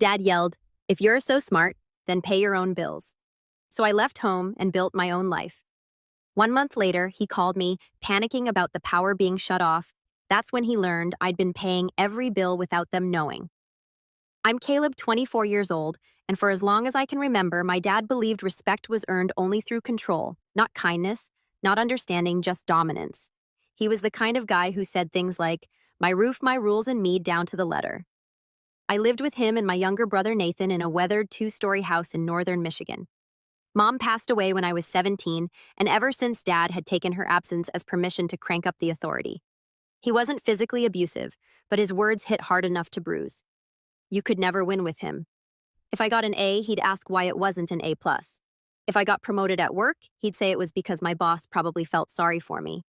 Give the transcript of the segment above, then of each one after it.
Dad yelled, "If you're so smart, then pay your own bills." So I left home and built my own life. 1 month later, he called me, panicking about the power being shut off. That's when he learned I'd been paying every bill without them knowing. I'm Caleb, 24 years old, and for as long as I can remember, my dad believed respect was earned only through control, not kindness, not understanding, just dominance. He was the kind of guy who said things like, "My roof, my rules, and me down to the letter." I lived with him and my younger brother Nathan in a weathered 2-story house in northern Michigan. Mom passed away when I was 17, and ever since Dad had taken her absence as permission to crank up the authority. He wasn't physically abusive, but his words hit hard enough to bruise. You could never win with him. If I got an A, he'd ask why it wasn't an A+. If I got promoted at work, he'd say it was because my boss probably felt sorry for me.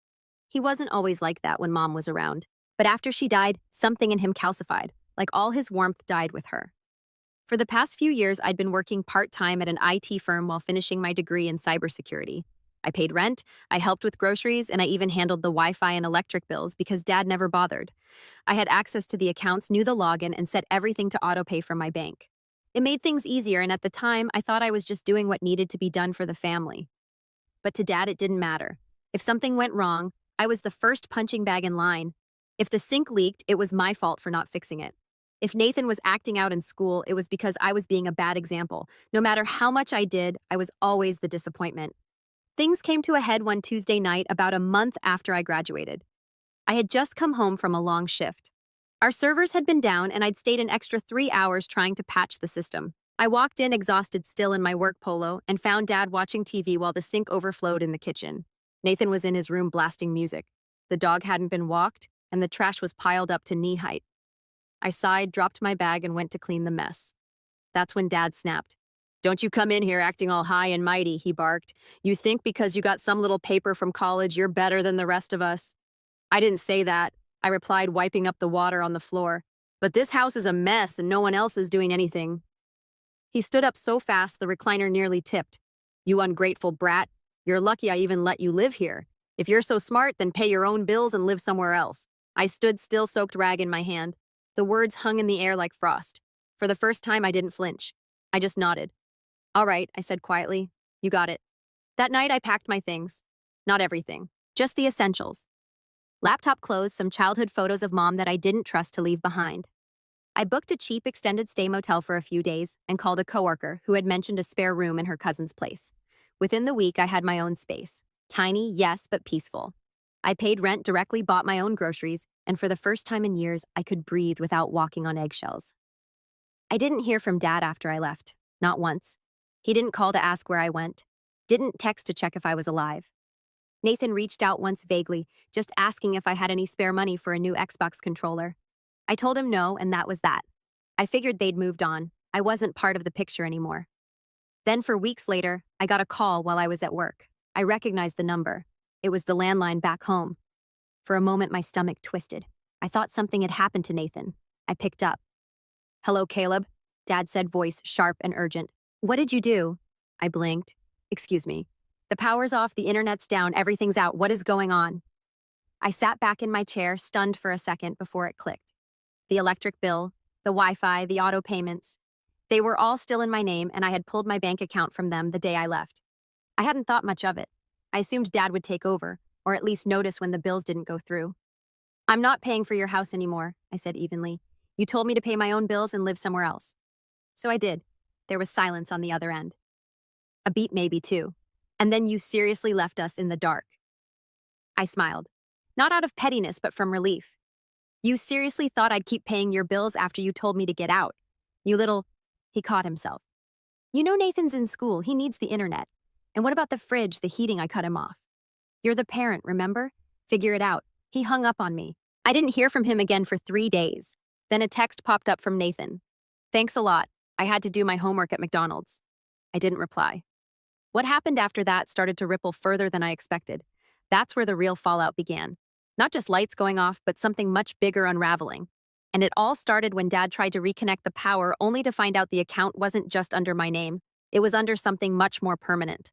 He wasn't always like that when Mom was around, but after she died, something in him calcified, like all his warmth died with her. For the past few years, I'd been working part-time at an IT firm while finishing my degree in cybersecurity. I paid rent, I helped with groceries, and I even handled the Wi-Fi and electric bills because Dad never bothered. I had access to the accounts, knew the login, and set everything to autopay from my bank. It made things easier, and at the time, I thought I was just doing what needed to be done for the family. But to Dad, it didn't matter. If something went wrong, I was the first punching bag in line. If the sink leaked, it was my fault for not fixing it. If Nathan was acting out in school, it was because I was being a bad example. No matter how much I did, I was always the disappointment. Things came to a head one Tuesday night about a month after I graduated. I had just come home from a long shift. Our servers had been down and I'd stayed an extra 3 hours trying to patch the system. I walked in exhausted still in my work polo and found Dad watching TV while the sink overflowed in the kitchen. Nathan was in his room blasting music. The dog hadn't been walked and the trash was piled up to knee height. I sighed, dropped my bag, and went to clean the mess. That's when Dad snapped. "Don't you come in here acting all high and mighty," he barked. "You think because you got some little paper from college you're better than the rest of us." "I didn't say that," I replied, wiping up the water on the floor. "But this house is a mess and no one else is doing anything." He stood up so fast the recliner nearly tipped. "You ungrateful brat. You're lucky I even let you live here. If you're so smart, then pay your own bills and live somewhere else." I stood still, soaked rag in my hand. The words hung in the air like frost. For the first time, I didn't flinch. I just nodded. "All right," I said quietly. "You got it." That night, I packed my things. Not everything, just the essentials. Laptop clothes, some childhood photos of Mom that I didn't trust to leave behind. I booked a cheap extended stay motel for a few days and called a coworker who had mentioned a spare room in her cousin's place. Within the week, I had my own space. Tiny, yes, but peaceful. I paid rent directly, bought my own groceries, and for the first time in years, I could breathe without walking on eggshells. I didn't hear from Dad after I left, not once. He didn't call to ask where I went, didn't text to check if I was alive. Nathan reached out once vaguely, just asking if I had any spare money for a new Xbox controller. I told him no, and that was that. I figured they'd moved on. I wasn't part of the picture anymore. Then for weeks later, I got a call while I was at work. I recognized the number. It was the landline back home. For a moment, my stomach twisted. I thought something had happened to Nathan. I picked up. "Hello, Caleb," Dad said, voice sharp and urgent. "What did you do?" I blinked. "Excuse me. The power's off, the internet's down, everything's out. What is going on?" I sat back in my chair, stunned for a second before it clicked. The electric bill, the Wi-Fi, the auto payments. They were all still in my name, and I had pulled my bank account from them the day I left. I hadn't thought much of it. I assumed Dad would take over, or at least notice when the bills didn't go through. "I'm not paying for your house anymore," I said evenly. "You told me to pay my own bills and live somewhere else." So I did. There was silence on the other end. A beat maybe, too. "And then you seriously left us in the dark." I smiled. Not out of pettiness, but from relief. "You seriously thought I'd keep paying your bills after you told me to get out? You little—" He caught himself. "You know Nathan's in school. He needs the internet. And what about the fridge, the heating? I cut him off. You're the parent, remember? Figure it out." He hung up on me. I didn't hear from him again for 3 days. Then a text popped up from Nathan. "Thanks a lot. I had to do my homework at McDonald's." I didn't reply. What happened after that started to ripple further than I expected. That's where the real fallout began. Not just lights going off, but something much bigger unraveling. And it all started when Dad tried to reconnect the power, only to find out the account wasn't just under my name. It was under something much more permanent.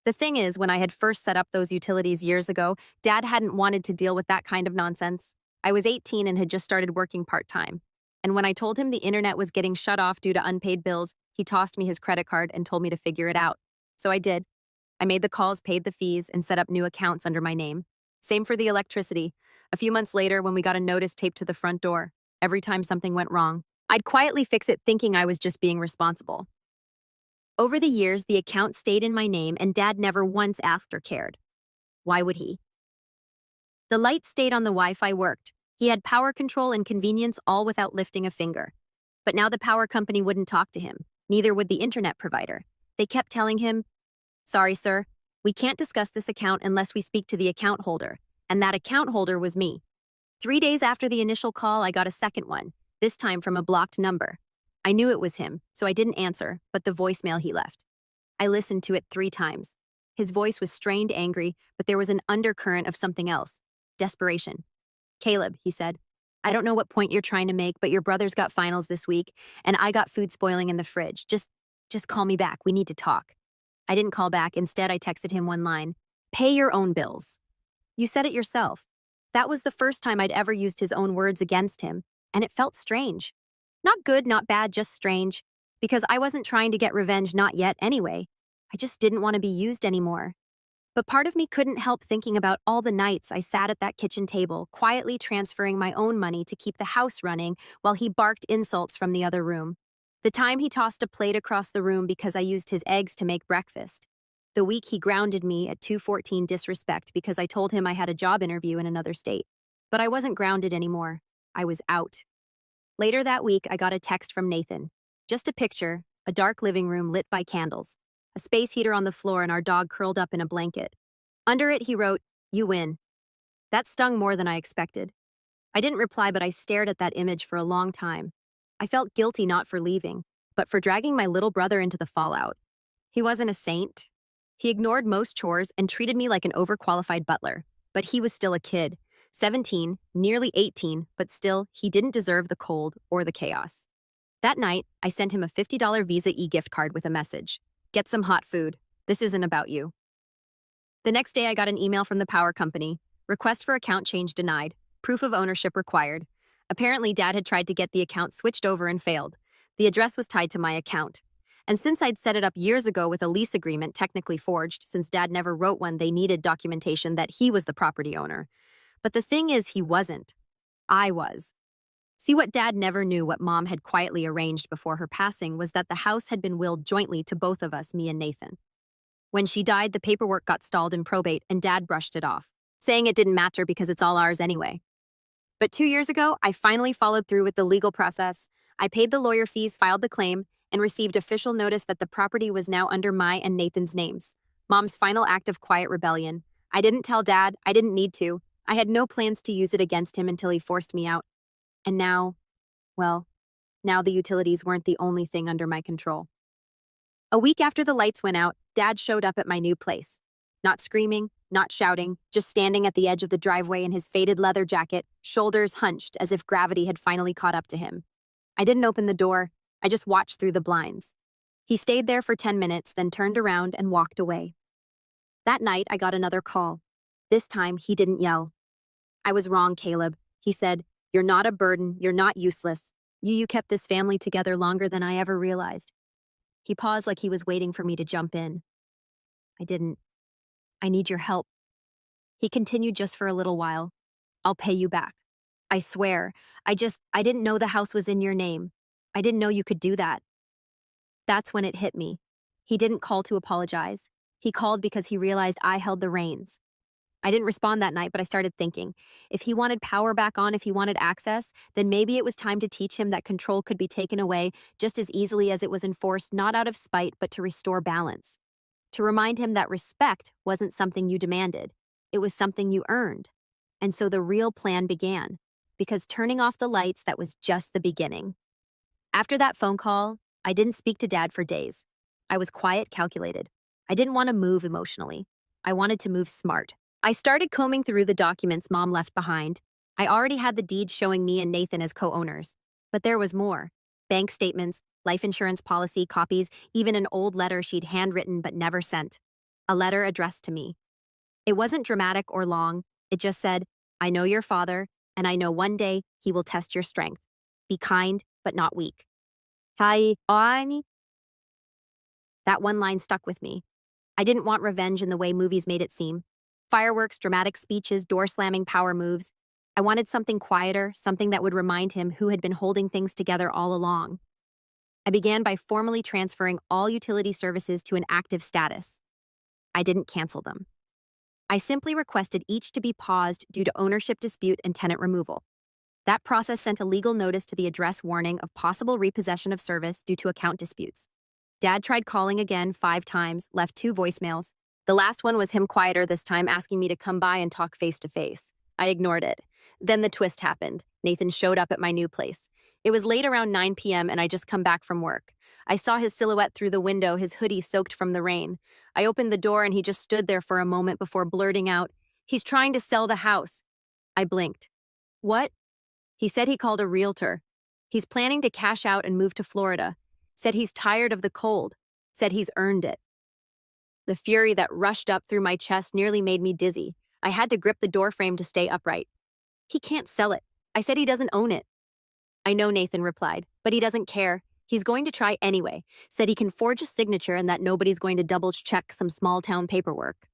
The thing is, when I had first set up those utilities years ago, Dad hadn't wanted to deal with that kind of nonsense. I was 18 and had just started working part-time. And when I told him the internet was getting shut off due to unpaid bills, he tossed me his credit card and told me to figure it out. So I did. I made the calls, paid the fees, and set up new accounts under my name. Same for the electricity. A few months later, when we got a notice taped to the front door, every time something went wrong, I'd quietly fix it thinking I was just being responsible. Over the years, the account stayed in my name and Dad never once asked or cared. Why would he? The lights stayed on, the Wi-Fi worked. He had power control and convenience all without lifting a finger. But now the power company wouldn't talk to him. Neither would the internet provider. They kept telling him, "Sorry, sir, we can't discuss this account unless we speak to the account holder." And that account holder was me. 3 days after the initial call, I got a second one, this time from a blocked number. I knew it was him, so I didn't answer, but the voicemail he left. I listened to it 3 times. His voice was strained, angry, but there was an undercurrent of something else. Desperation. "Caleb," he said, "I don't know what point you're trying to make, but your brother's got finals this week, and I got food spoiling in the fridge. Just call me back. We need to talk." I didn't call back. Instead, I texted him one line. "Pay your own bills." You said it yourself. That was the first time I'd ever used his own words against him, and it felt strange. Not good, not bad, just strange. Because I wasn't trying to get revenge, not yet anyway. I just didn't want to be used anymore. But part of me couldn't help thinking about all the nights I sat at that kitchen table, quietly transferring my own money to keep the house running while he barked insults from the other room. The time he tossed a plate across the room because I used his eggs to make breakfast. The week he grounded me at 214 disrespect because I told him I had a job interview in another state. But I wasn't grounded anymore. I was out. Later that week, I got a text from Nathan. Just a picture, a dark living room lit by candles, a space heater on the floor, and our dog curled up in a blanket. Under it, he wrote, "You win." That stung more than I expected. I didn't reply, but I stared at that image for a long time. I felt guilty not for leaving, but for dragging my little brother into the fallout. He wasn't a saint. He ignored most chores and treated me like an overqualified butler. But he was still a kid, 17, nearly 18, but still, he didn't deserve the cold or the chaos. That night, I sent him a $50 Visa e-gift card with a message. "Get some hot food. This isn't about you." The next day, I got an email from the power company. Request for account change denied. Proof of ownership required. Apparently, Dad had tried to get the account switched over and failed. The address was tied to my account. And since I'd set it up years ago with a lease agreement technically forged, since Dad never wrote one, they needed documentation that he was the property owner. But the thing is, he wasn't. I was. See, what Dad never knew, what Mom had quietly arranged before her passing, was that the house had been willed jointly to both of us, me and Nathan. When she died, the paperwork got stalled in probate and Dad brushed it off, saying it didn't matter because it's all ours anyway. But 2 years ago, I finally followed through with the legal process. I paid the lawyer fees, filed the claim, and received official notice that the property was now under my and Nathan's names. Mom's final act of quiet rebellion. I didn't tell Dad. I didn't need to. I had no plans to use it against him until he forced me out. And now, well, now the utilities weren't the only thing under my control. A week after the lights went out, Dad showed up at my new place. Not screaming, not shouting, just standing at the edge of the driveway in his faded leather jacket, shoulders hunched as if gravity had finally caught up to him. I didn't open the door. I just watched through the blinds. He stayed there for 10 minutes, then turned around and walked away. That night, I got another call. This time, he didn't yell. "I was wrong, Caleb," he said. "You're not a burden. You're not useless. You kept this family together longer than I ever realized." He paused like he was waiting for me to jump in. I didn't. "I need your help." He continued just for a little while. "I'll pay you back. I swear. I didn't know the house was in your name. I didn't know you could do that." That's when it hit me. He didn't call to apologize. He called because he realized I held the reins. I didn't respond that night, but I started thinking, if he wanted power back on, if he wanted access, then maybe it was time to teach him that control could be taken away just as easily as it was enforced, not out of spite, but to restore balance. To remind him that respect wasn't something you demanded. It was something you earned. And so the real plan began, because turning off the lights, that was just the beginning. After that phone call, I didn't speak to Dad for days. I was quiet, calculated. I didn't want to move emotionally. I wanted to move smart. I started combing through the documents Mom left behind. I already had the deed showing me and Nathan as co-owners. But there was more. Bank statements, life insurance policy copies, even an old letter she'd handwritten but never sent. A letter addressed to me. It wasn't dramatic or long. It just said, "I know your father, and I know one day he will test your strength." Be kind, but not weak. Hi, Ani. That one line stuck with me. I didn't want revenge in the way movies made it seem. Fireworks, dramatic speeches, door-slamming power moves. I wanted something quieter, something that would remind him who had been holding things together all along. I began by formally transferring all utility services to an active status. I didn't cancel them. I simply requested each to be paused due to ownership dispute and tenant removal. That process sent a legal notice to the address warning of possible repossession of service due to account disputes. Dad tried calling again 5 times, left 2 voicemails. The last one was him quieter this time, asking me to come by and talk face to face. I ignored it. Then the twist happened. Nathan showed up at my new place. It was late around 9 p.m. and I just come back from work. I saw his silhouette through the window, his hoodie soaked from the rain. I opened the door and he just stood there for a moment before blurting out, "He's trying to sell the house." I blinked. What? He said he called a realtor. He's planning to cash out and move to Florida. Said he's tired of the cold. Said he's earned it. The fury that rushed up through my chest nearly made me dizzy. I had to grip the doorframe to stay upright. He can't sell it. I said he doesn't own it. I know, Nathan replied, but he doesn't care. He's going to try anyway. Said he can forge a signature and that nobody's going to double-check some small-town paperwork.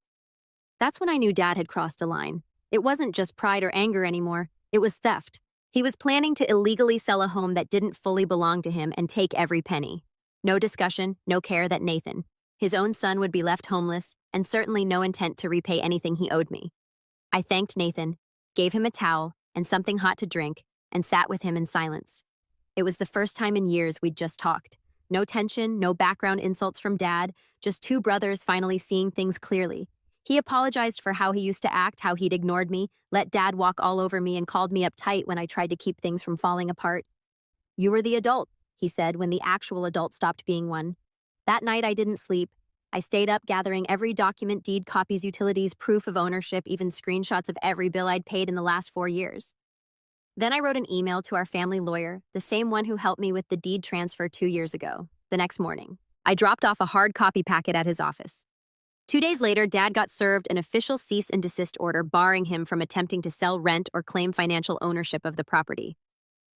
That's when I knew Dad had crossed a line. It wasn't just pride or anger anymore. It was theft. He was planning to illegally sell a home that didn't fully belong to him and take every penny. No discussion, no care that Nathan, his own son, would be left homeless, and certainly no intent to repay anything he owed me. I thanked Nathan, gave him a towel and something hot to drink, and sat with him in silence. It was the first time in years we'd just talked. No tension, no background insults from Dad, just 2 brothers finally seeing things clearly. He apologized for how he used to act, how he'd ignored me, let Dad walk all over me, and called me uptight when I tried to keep things from falling apart. "You were the adult," he said when the actual adult stopped being one. That night I didn't sleep. I stayed up gathering every document, deed copies, utilities, proof of ownership, even screenshots of every bill I'd paid in the last 4 years. Then I wrote an email to our family lawyer, the same one who helped me with the deed transfer 2 years ago. The next morning, I dropped off a hard copy packet at his office. 2 days later, Dad got served an official cease and desist order barring him from attempting to sell, rent, or claim financial ownership of the property.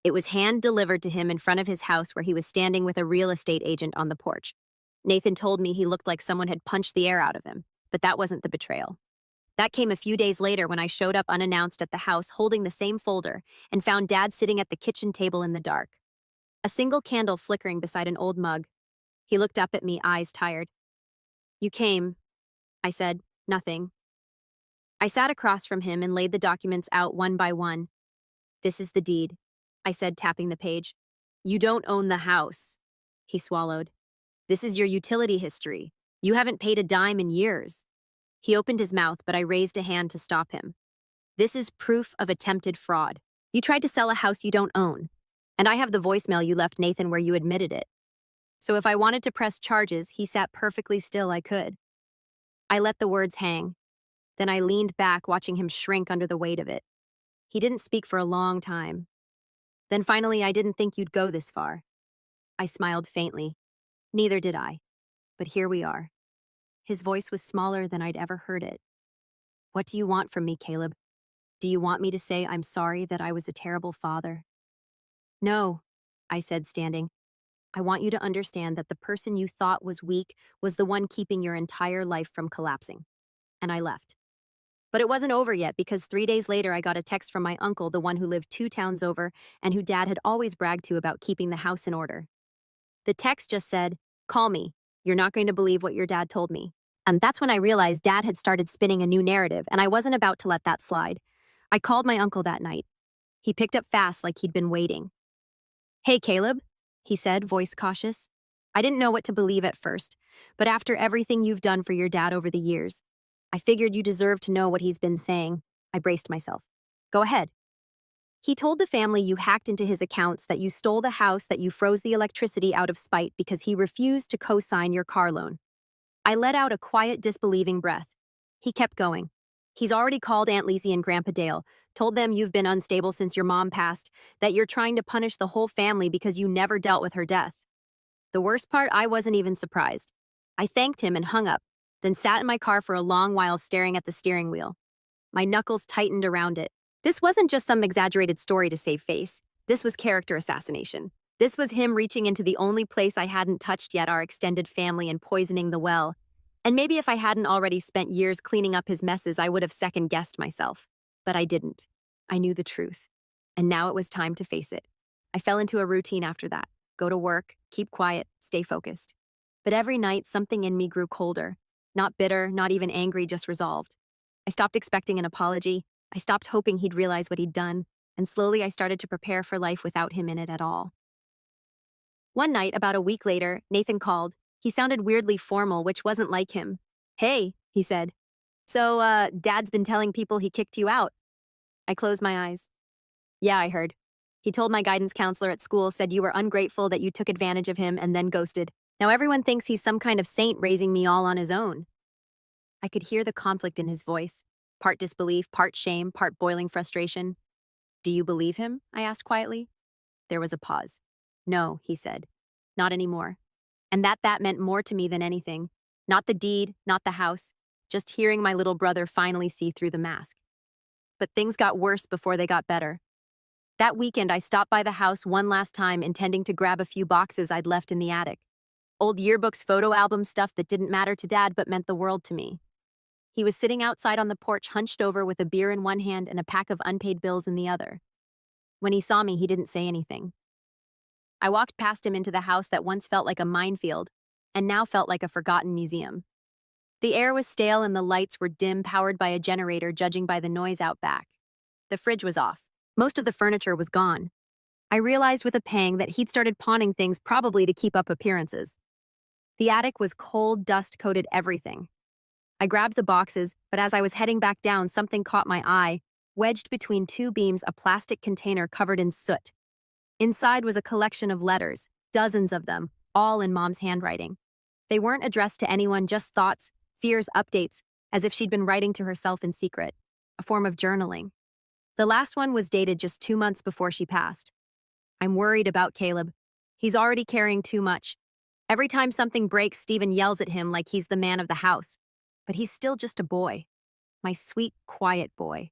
It was hand-delivered to him in front of his house where he was standing with a real estate agent on the porch. Nathan told me he looked like someone had punched the air out of him, but that wasn't the betrayal. That came a few days later when I showed up unannounced at the house holding the same folder and found Dad sitting at the kitchen table in the dark. A single candle flickering beside an old mug. He looked up at me, eyes tired. "You came," I said. "Nothing." I sat across from him and laid the documents out one by one. "This is the deed," I said, tapping the page. "You don't own the house," he swallowed. "This is your utility history. You haven't paid a dime in years." He opened his mouth, but I raised a hand to stop him. "This is proof of attempted fraud. You tried to sell a house you don't own. And I have the voicemail you left Nathan where you admitted it. So if I wanted to press charges, he sat perfectly still. I could." I let the words hang. Then I leaned back, watching him shrink under the weight of it. He didn't speak for a long time. Then finally, "I didn't think you'd go this far." I smiled faintly. "Neither did I. But here we are." His voice was smaller than I'd ever heard it. "What do you want from me, Caleb? Do you want me to say I'm sorry that I was a terrible father?" "No," I said, standing. "I want you to understand that the person you thought was weak was the one keeping your entire life from collapsing." And I left. But it wasn't over yet, because 3 days later I got a text from my uncle, the one who lived 2 towns over and who Dad had always bragged to about keeping the house in order. The text just said, "Call me. You're not going to believe what your dad told me." And that's when I realized Dad had started spinning a new narrative, and I wasn't about to let that slide. I called my uncle that night. He picked up fast, like he'd been waiting. "Hey, Caleb," he said, voice cautious. "I didn't know what to believe at first, but after everything you've done for your dad over the years, I figured you deserved to know what he's been saying." I braced myself. "Go ahead." "He told the family you hacked into his accounts, that you stole the house, that you froze the electricity out of spite because he refused to co-sign your car loan." I let out a quiet, disbelieving breath. He kept going. "He's already called Aunt Lizzie and Grandpa Dale, told them you've been unstable since your mom passed, that you're trying to punish the whole family because you never dealt with her death." The worst part, I wasn't even surprised. I thanked him and hung up, then sat in my car for a long while staring at the steering wheel. My knuckles tightened around it. This wasn't just some exaggerated story to save face. This was character assassination. This was him reaching into the only place I hadn't touched yet, our extended family, and poisoning the well. And maybe if I hadn't already spent years cleaning up his messes, I would have second-guessed myself. But I didn't. I knew the truth. And now it was time to face it. I fell into a routine after that. Go to work, keep quiet, stay focused. But every night, something in me grew colder. Not bitter, not even angry, just resolved. I stopped expecting an apology. I stopped hoping he'd realize what he'd done. And slowly I started to prepare for life without him in it at all. One night, about a week later, Nathan called. He sounded weirdly formal, which wasn't like him. "Hey," he said. "So, Dad's been telling people he kicked you out." I closed my eyes. "Yeah, I heard. He told my guidance counselor at school, said you were ungrateful, that you took advantage of him, and then ghosted. Now everyone thinks he's some kind of saint raising me all on his own." I could hear the conflict in his voice. Part disbelief, part shame, part boiling frustration. "Do you believe him?" I asked quietly. There was a pause. "No," he said. "Not anymore." And that meant more to me than anything. Not the deed, not the house, just hearing my little brother finally see through the mask. But things got worse before they got better. That weekend, I stopped by the house one last time, intending to grab a few boxes I'd left in the attic. Old yearbooks, photo albums, stuff that didn't matter to Dad but meant the world to me. He was sitting outside on the porch, hunched over with a beer in one hand and a pack of unpaid bills in the other. When he saw me, he didn't say anything. I walked past him into the house that once felt like a minefield and now felt like a forgotten museum. The air was stale and the lights were dim, powered by a generator, judging by the noise out back. The fridge was off. Most of the furniture was gone. I realized with a pang that he'd started pawning things, probably to keep up appearances. The attic was cold, dust-coated everything. I grabbed the boxes, but as I was heading back down, something caught my eye. Wedged between two beams, a plastic container covered in soot. Inside was a collection of letters, dozens of them, all in Mom's handwriting. They weren't addressed to anyone, just thoughts, fears, updates, as if she'd been writing to herself in secret, a form of journaling. The last one was dated just 2 months before she passed. "I'm worried about Caleb. He's already carrying too much. Every time something breaks, Stephen yells at him like he's the man of the house. But he's still just a boy. My sweet, quiet boy.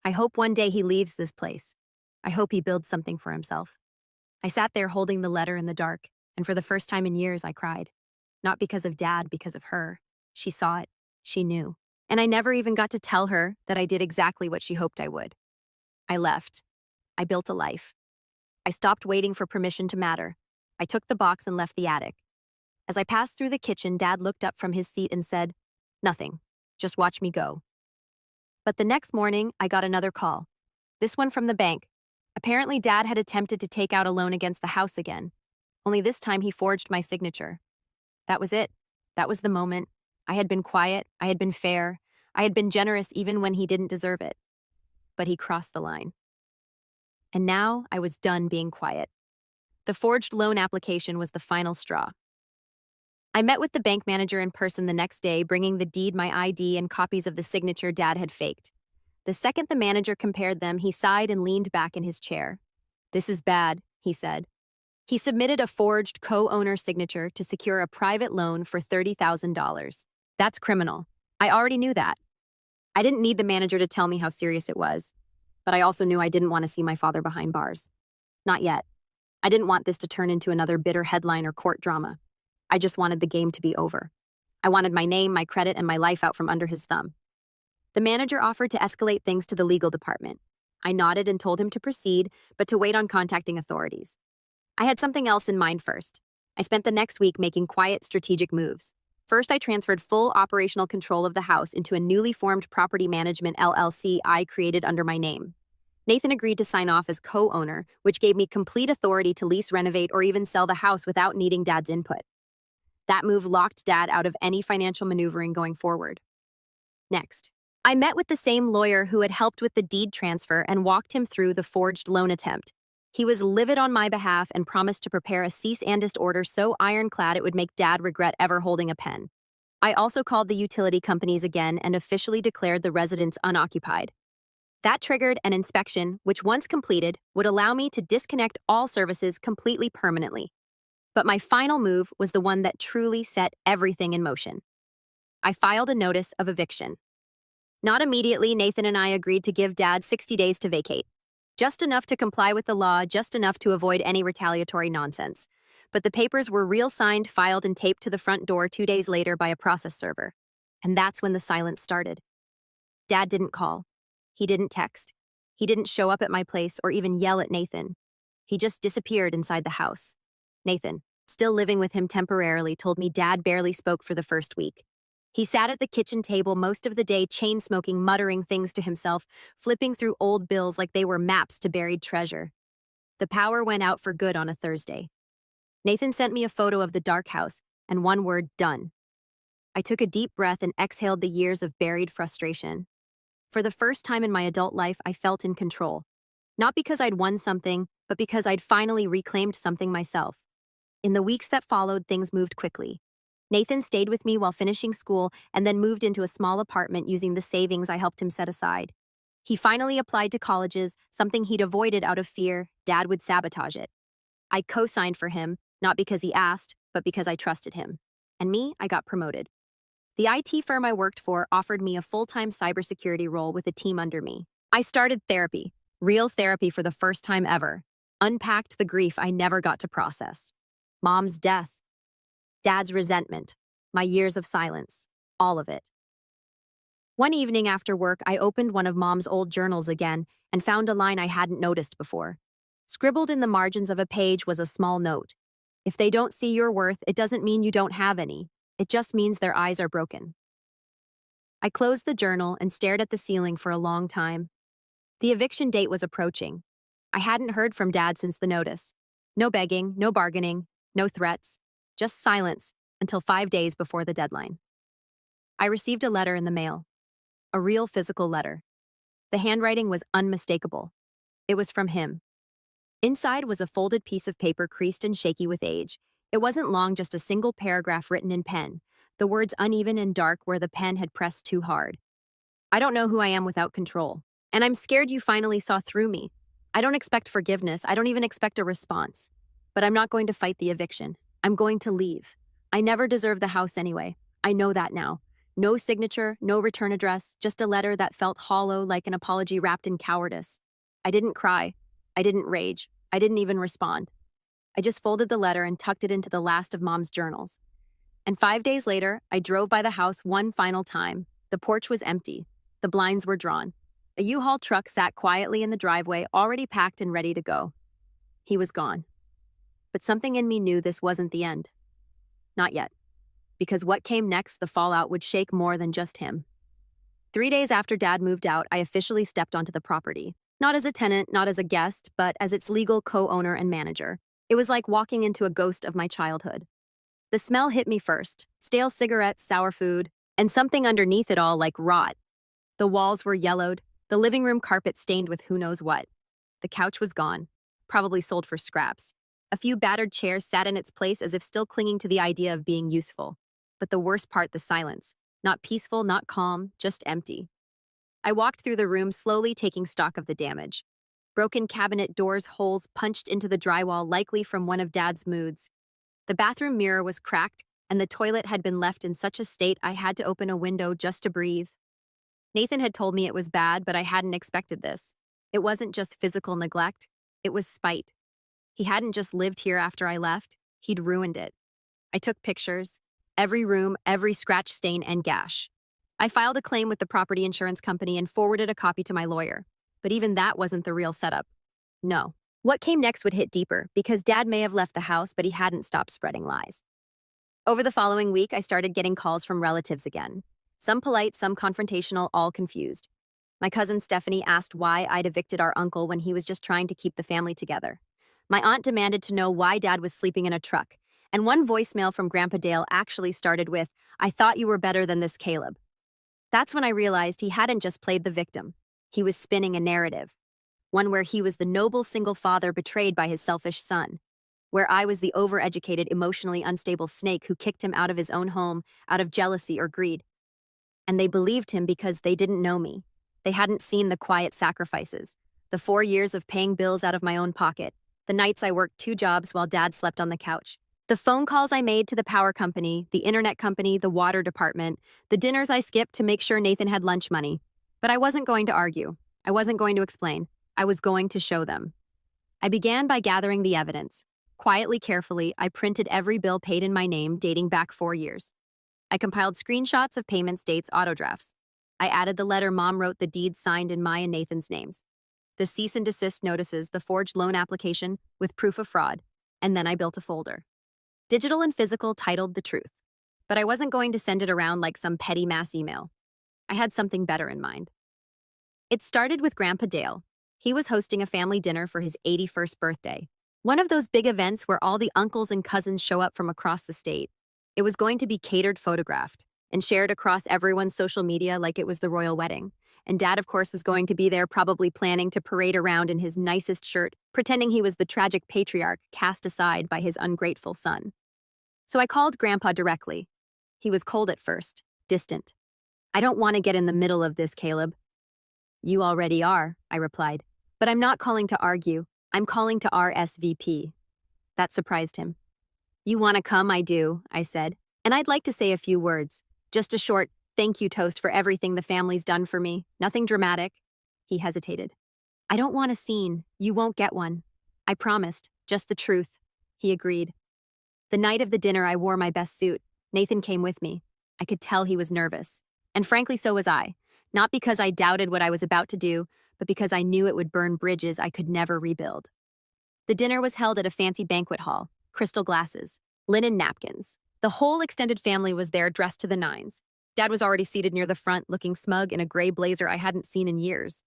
I hope one day he leaves this place. I hope he builds something for himself." I sat there holding the letter in the dark, and for the first time in years, I cried. Not because of Dad, because of her. She saw it. She knew. And I never even got to tell her that I did exactly what she hoped I would. I left. I built a life. I stopped waiting for permission to matter. I took the box and left the attic. As I passed through the kitchen, Dad looked up from his seat and said, "Nothing. Just watch me go." But the next morning, I got another call. This one from the bank. Apparently, Dad had attempted to take out a loan against the house again. Only this time, he forged my signature. That was it. That was the moment. I had been quiet. I had been fair. I had been generous even when he didn't deserve it. But he crossed the line. And now I was done being quiet. The forged loan application was the final straw. I met with the bank manager in person the next day, bringing the deed, my ID, and copies of the signature Dad had faked. The second the manager compared them, he sighed and leaned back in his chair. "This is bad," he said. He submitted a forged co-owner signature to secure a private loan for $30,000. That's criminal. I already knew that. I didn't need the manager to tell me how serious it was. But I also knew I didn't want to see my father behind bars. Not yet. I didn't want this to turn into another bitter headline or court drama. I just wanted the game to be over. I wanted my name, my credit, and my life out from under his thumb. The manager offered to escalate things to the legal department. I nodded and told him to proceed, but to wait on contacting authorities. I had something else in mind first. I spent the next week making quiet, strategic moves. First, I transferred full operational control of the house into a newly formed property management LLC I created under my name. Nathan agreed to sign off as co-owner, which gave me complete authority to lease, renovate, or even sell the house without needing Dad's input. That move locked Dad out of any financial maneuvering going forward. Next, I met with the same lawyer who had helped with the deed transfer and walked him through the forged loan attempt. He was livid on my behalf and promised to prepare a cease and desist order so ironclad it would make Dad regret ever holding a pen. I also called the utility companies again and officially declared the residence unoccupied. That triggered an inspection, which once completed, would allow me to disconnect all services completely permanently. But my final move was the one that truly set everything in motion. I filed a notice of eviction. Not immediately, Nathan and I agreed to give Dad 60 days to vacate. Just enough to comply with the law, just enough to avoid any retaliatory nonsense. But the papers were real signed, filed, and taped to the front door 2 days later by a process server. And that's when the silence started. Dad didn't call. He didn't text. He didn't show up at my place or even yell at Nathan. He just disappeared inside the house. Nathan, still living with him temporarily, told me Dad barely spoke for the first week. He sat at the kitchen table most of the day, chain-smoking, muttering things to himself, flipping through old bills like they were maps to buried treasure. The power went out for good on a Thursday. Nathan sent me a photo of the dark house and one word, done. I took a deep breath and exhaled the years of buried frustration. For the first time in my adult life, I felt in control. Not because I'd won something, but because I'd finally reclaimed something myself. In the weeks that followed, things moved quickly. Nathan stayed with me while finishing school and then moved into a small apartment using the savings I helped him set aside. He finally applied to colleges, something he'd avoided out of fear Dad would sabotage it. I co-signed for him, not because he asked, but because I trusted him. And me, I got promoted. The IT firm I worked for offered me a full-time cybersecurity role with a team under me. I started therapy, real therapy for the first time ever, unpacked the grief I never got to process. Mom's death, Dad's resentment, my years of silence, all of it. One evening after work, I opened one of Mom's old journals again and found a line I hadn't noticed before. Scribbled in the margins of a page was a small note. If they don't see your worth, it doesn't mean you don't have any. It just means their eyes are broken. I closed the journal and stared at the ceiling for a long time. The eviction date was approaching. I hadn't heard from Dad since the notice. No begging, no bargaining, no threats, just silence until 5 days before the deadline. I received a letter in the mail. A real physical letter. The handwriting was unmistakable. It was from him. Inside was a folded piece of paper creased and shaky with age. It wasn't long, just a single paragraph written in pen, the words uneven and dark where the pen had pressed too hard. I don't know who I am without control, and I'm scared you finally saw through me. I don't expect forgiveness. I don't even expect a response. But I'm not going to fight the eviction. I'm going to leave. I never deserved the house anyway. I know that now. No signature, no return address, just a letter that felt hollow like an apology wrapped in cowardice. I didn't cry. I didn't rage. I didn't even respond. I just folded the letter and tucked it into the last of Mom's journals. And 5 days later, I drove by the house one final time. The porch was empty. The blinds were drawn. A U-Haul truck sat quietly in the driveway, already packed and ready to go. He was gone. But something in me knew this wasn't the end. Not yet. Because what came next, the fallout would shake more than just him. 3 days after Dad moved out, I officially stepped onto the property. Not as a tenant, not as a guest, but as its legal co-owner and manager. It was like walking into a ghost of my childhood. The smell hit me first. Stale cigarettes, sour food, and something underneath it all like rot. The walls were yellowed, the living room carpet stained with who knows what. The couch was gone, probably sold for scraps. A few battered chairs sat in its place as if still clinging to the idea of being useful. But the worst part, the silence. Not peaceful, not calm, just empty. I walked through the room, slowly taking stock of the damage. Broken cabinet doors, holes punched into the drywall, likely from one of Dad's moods. The bathroom mirror was cracked, and the toilet had been left in such a state I had to open a window just to breathe. Nathan had told me it was bad, but I hadn't expected this. It wasn't just physical neglect, it was spite. He hadn't just lived here after I left, he'd ruined it. I took pictures, every room, every scratch, stain, and gash. I filed a claim with the property insurance company and forwarded a copy to my lawyer. But even that wasn't the real setup. No. What came next would hit deeper, because Dad may have left the house, but he hadn't stopped spreading lies. Over the following week, I started getting calls from relatives again. Some polite, some confrontational, all confused. My cousin Stephanie asked why I'd evicted our uncle when he was just trying to keep the family together. My aunt demanded to know why Dad was sleeping in a truck. And one voicemail from Grandpa Dale actually started with, "I thought you were better than this, Caleb." That's when I realized he hadn't just played the victim. He was spinning a narrative. One where he was the noble single father betrayed by his selfish son. Where I was the overeducated, emotionally unstable snake who kicked him out of his own home out of jealousy or greed. And they believed him because they didn't know me. They hadn't seen the quiet sacrifices. The 4 years of paying bills out of my own pocket. The nights I worked 2 jobs while Dad slept on the couch. The phone calls I made to the power company, the internet company, the water department, the dinners I skipped to make sure Nathan had lunch money. But I wasn't going to argue. I wasn't going to explain. I was going to show them. I began by gathering the evidence. Quietly, carefully, I printed every bill paid in my name dating back 4 years. I compiled screenshots of payments, dates, auto drafts. I added the letter Mom wrote, the deeds signed in my and Nathan's names, the cease and desist notices, the forged loan application with proof of fraud, and then I built a folder. Digital and physical, titled The Truth. But I wasn't going to send it around like some petty mass email. I had something better in mind. It started with Grandpa Dale. He was hosting a family dinner for his 81st birthday. One of those big events where all the uncles and cousins show up from across the state. It was going to be catered, photographed, and shared across everyone's social media like it was the royal wedding. And Dad, of course, was going to be there, probably planning to parade around in his nicest shirt, pretending he was the tragic patriarch cast aside by his ungrateful son. So I called Grandpa directly. He was cold at first, distant. "I don't want to get in the middle of this, Caleb." "You already are," I replied. "But I'm not calling to argue. I'm calling to RSVP." That surprised him. "You want to come?" "I do," I said. "And I'd like to say a few words. Just a short thank you toast for everything the family's done for me. Nothing dramatic." He hesitated. "I don't want a scene. You won't get one." I promised. Just the truth. He agreed. The night of the dinner, I wore my best suit. Nathan came with me. I could tell he was nervous. And frankly, so was I. Not because I doubted what I was about to do, but because I knew it would burn bridges I could never rebuild. The dinner was held at a fancy banquet hall, crystal glasses, linen napkins. The whole extended family was there, dressed to the nines. Dad was already seated near the front, looking smug in a gray blazer I hadn't seen in years.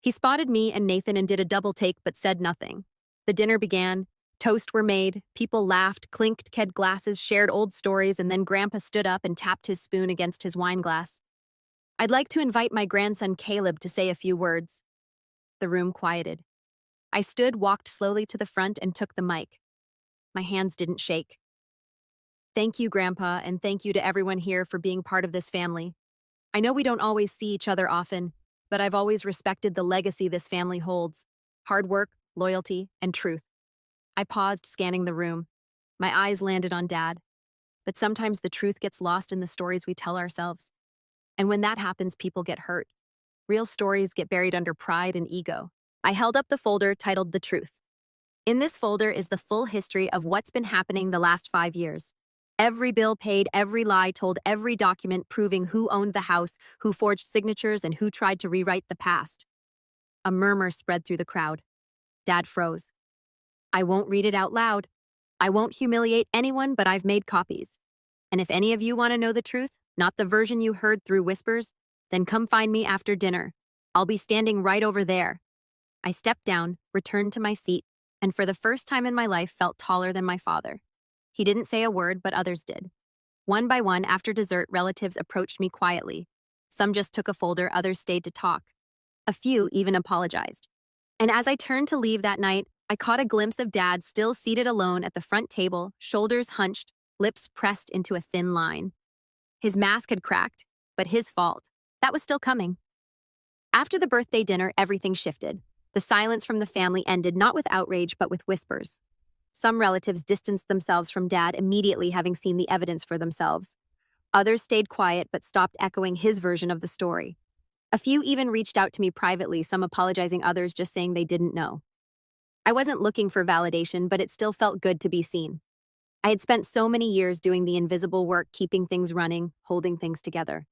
He spotted me and Nathan and did a double take but said nothing. The dinner began. Toast were made, people laughed, clinked ked glasses, shared old stories, and then Grandpa stood up and tapped his spoon against his wine glass. "I'd like to invite my grandson Caleb to say a few words." The room quieted. I stood, walked slowly to the front, and took the mic. My hands didn't shake. "Thank you, Grandpa, and thank you to everyone here for being part of this family. I know we don't always see each other often, but I've always respected the legacy this family holds: hard work, loyalty, and truth." I paused, scanning the room. My eyes landed on Dad. But sometimes the truth gets lost in the stories we tell ourselves. And when that happens, people get hurt. Real stories get buried under pride and ego. I held up the folder titled The Truth. In this folder is the full history of what's been happening the last 5 years. Every bill paid, every lie told, every document proving who owned the house, who forged signatures, and who tried to rewrite the past. A murmur spread through the crowd. Dad froze. "I won't read it out loud. I won't humiliate anyone, but I've made copies. And if any of you want to know the truth, not the version you heard through whispers, then come find me after dinner. I'll be standing right over there." I stepped down, returned to my seat, and for the first time in my life felt taller than my father. He didn't say a word, but others did. One by one, after dessert, relatives approached me quietly. Some just took a folder, others stayed to talk. A few even apologized. And as I turned to leave that night, I caught a glimpse of Dad still seated alone at the front table, shoulders hunched, lips pressed into a thin line. His mask had cracked, but his fault. That was still coming. After the birthday dinner, everything shifted. The silence from the family ended, not with outrage, but with whispers. Some relatives distanced themselves from Dad, immediately having seen the evidence for themselves. Others stayed quiet, but stopped echoing his version of the story. A few even reached out to me privately, some apologizing, others just saying they didn't know. I wasn't looking for validation, but it still felt good to be seen. I had spent so many years doing the invisible work, keeping things running, holding things together.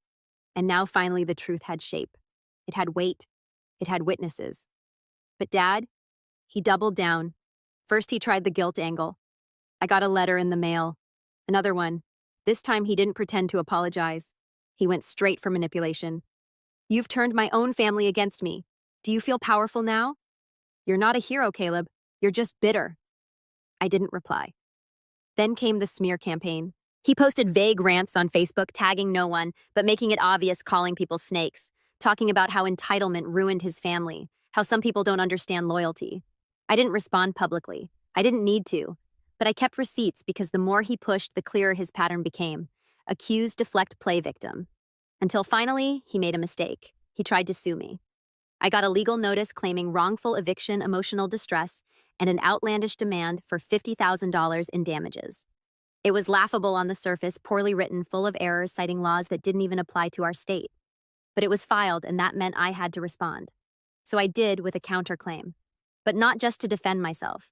And now finally the truth had shape. It had weight. It had witnesses. But Dad, he doubled down. First he tried the guilt angle. I got a letter in the mail. Another one. This time he didn't pretend to apologize. He went straight for manipulation. "You've turned my own family against me. Do you feel powerful now? You're not a hero, Caleb. You're just bitter." I didn't reply. Then came the smear campaign. He posted vague rants on Facebook, tagging no one, but making it obvious, calling people snakes, talking about how entitlement ruined his family, how some people don't understand loyalty. I didn't respond publicly. I didn't need to. But I kept receipts because the more he pushed, the clearer his pattern became. Accuse, deflect, play victim. Until finally, he made a mistake. He tried to sue me. I got a legal notice claiming wrongful eviction, emotional distress, and an outlandish demand for $50,000 in damages. It was laughable on the surface, poorly written, full of errors, citing laws that didn't even apply to our state. But it was filed, and that meant I had to respond. So I did with a counterclaim. But not just to defend myself.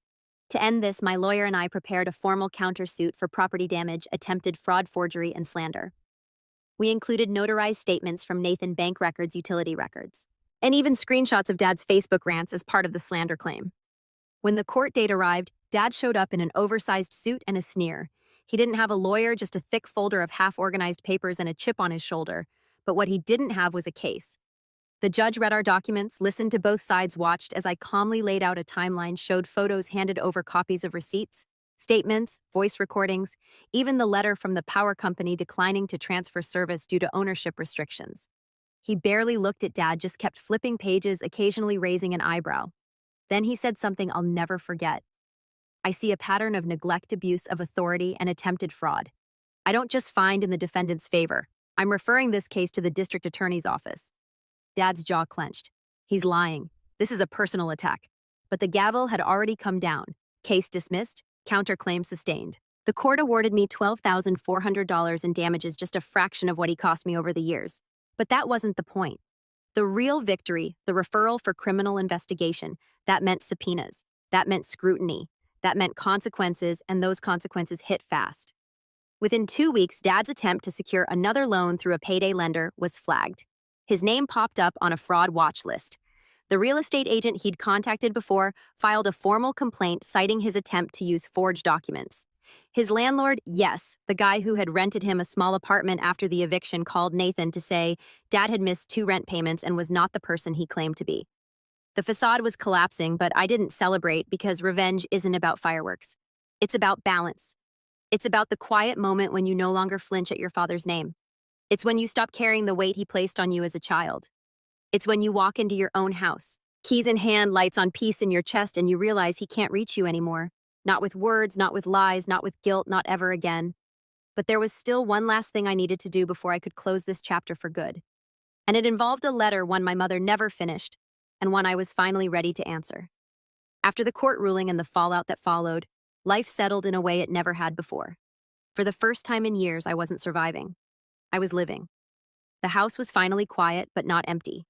To end this, my lawyer and I prepared a formal countersuit for property damage, attempted fraud, forgery, and slander. We included notarized statements from Nathan bank records, utility records, and even screenshots of Dad's Facebook rants as part of the slander claim. When the court date arrived, Dad showed up in an oversized suit and a sneer. He didn't have a lawyer, just a thick folder of half-organized papers and a chip on his shoulder. But what he didn't have was a case. The judge read our documents, listened to both sides, watched as I calmly laid out a timeline, showed photos, handed over copies of receipts, statements, voice recordings, even the letter from the power company declining to transfer service due to ownership restrictions. He barely looked at Dad, just kept flipping pages, occasionally raising an eyebrow. Then he said something I'll never forget. I see a pattern of neglect, abuse of authority, and attempted fraud. I don't just find in the defendant's favor. I'm referring this case to the district attorney's office. Dad's jaw clenched. He's lying. This is a personal attack. But the gavel had already come down. Case dismissed, counterclaim sustained. The court awarded me $12,400 in damages, just a fraction of what he cost me over the years. But that wasn't the point. The real victory, the referral for criminal investigation, that meant subpoenas. That meant scrutiny. That meant consequences, and those consequences hit fast. Within 2 weeks, Dad's attempt to secure another loan through a payday lender was flagged. His name popped up on a fraud watch list. The real estate agent he'd contacted before filed a formal complaint citing his attempt to use forged documents. His landlord, yes, the guy who had rented him a small apartment after the eviction, called Nathan to say Dad had missed 2 rent payments and was not the person he claimed to be. The facade was collapsing, but I didn't celebrate because revenge isn't about fireworks. It's about balance. It's about the quiet moment when you no longer flinch at your father's name. It's when you stop carrying the weight he placed on you as a child. It's when you walk into your own house, keys in hand, lights on, peace in your chest, and you realize he can't reach you anymore. Not with words, not with lies, not with guilt, not ever again. But there was still one last thing I needed to do before I could close this chapter for good. And it involved a letter, one my mother never finished, and one I was finally ready to answer. After the court ruling and the fallout that followed, life settled in a way it never had before. For the first time in years, I wasn't surviving. I was living. The house was finally quiet, but not empty.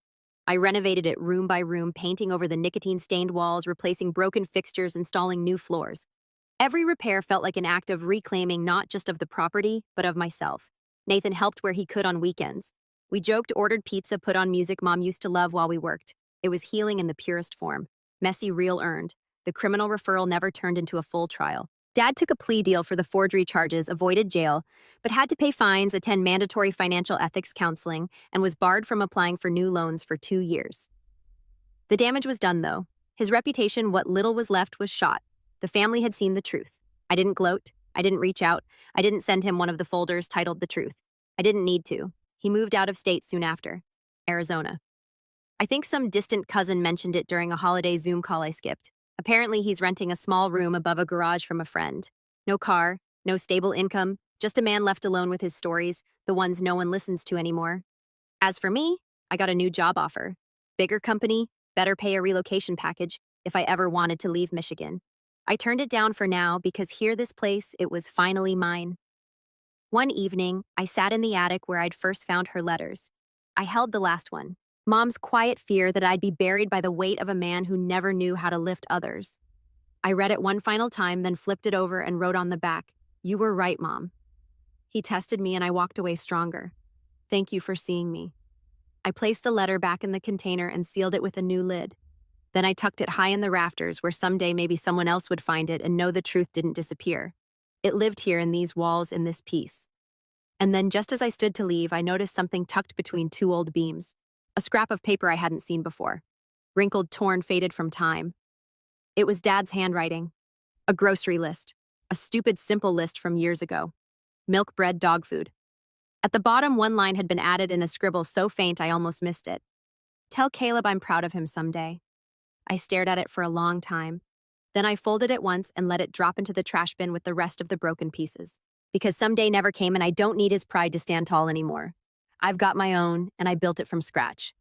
I renovated it room by room, painting over the nicotine-stained walls, replacing broken fixtures, installing new floors. Every repair felt like an act of reclaiming not just of the property, but of myself. Nathan helped where he could on weekends. We joked, ordered pizza, put on music Mom used to love while we worked. It was healing in the purest form. Messy, real, earned. The criminal referral never turned into a full trial. Dad took a plea deal for the forgery charges, avoided jail, but had to pay fines, attend mandatory financial ethics counseling, and was barred from applying for new loans for 2 years. The damage was done, though. His reputation, what little was left, was shot. The family had seen the truth. I didn't gloat. I didn't reach out. I didn't send him one of the folders titled The Truth. I didn't need to. He moved out of state soon after. Arizona. I think some distant cousin mentioned it during a holiday Zoom call I skipped. Apparently, he's renting a small room above a garage from a friend. No car, no stable income, just a man left alone with his stories, the ones no one listens to anymore. As for me, I got a new job offer. Bigger company, better pay, a relocation package if I ever wanted to leave Michigan. I turned it down for now because here, this place, it was finally mine. One evening, I sat in the attic where I'd first found her letters. I held the last one. Mom's quiet fear that I'd be buried by the weight of a man who never knew how to lift others. I read it one final time, then flipped it over and wrote on the back, "You were right, Mom." He tested me and I walked away stronger. Thank you for seeing me. I placed the letter back in the container and sealed it with a new lid. Then I tucked it high in the rafters where someday maybe someone else would find it and know the truth didn't disappear. It lived here in these walls, in this piece. And then just as I stood to leave, I noticed something tucked between 2 old beams. A scrap of paper I hadn't seen before. Wrinkled, torn, faded from time. It was Dad's handwriting. A grocery list. A stupid, simple list from years ago. Milk, bread, dog food. At the bottom, one line had been added in a scribble so faint I almost missed it. "Tell Caleb I'm proud of him someday." I stared at it for a long time. Then I folded it once and let it drop into the trash bin with the rest of the broken pieces. Because someday never came and I don't need his pride to stand tall anymore. I've got my own, and I built it from scratch.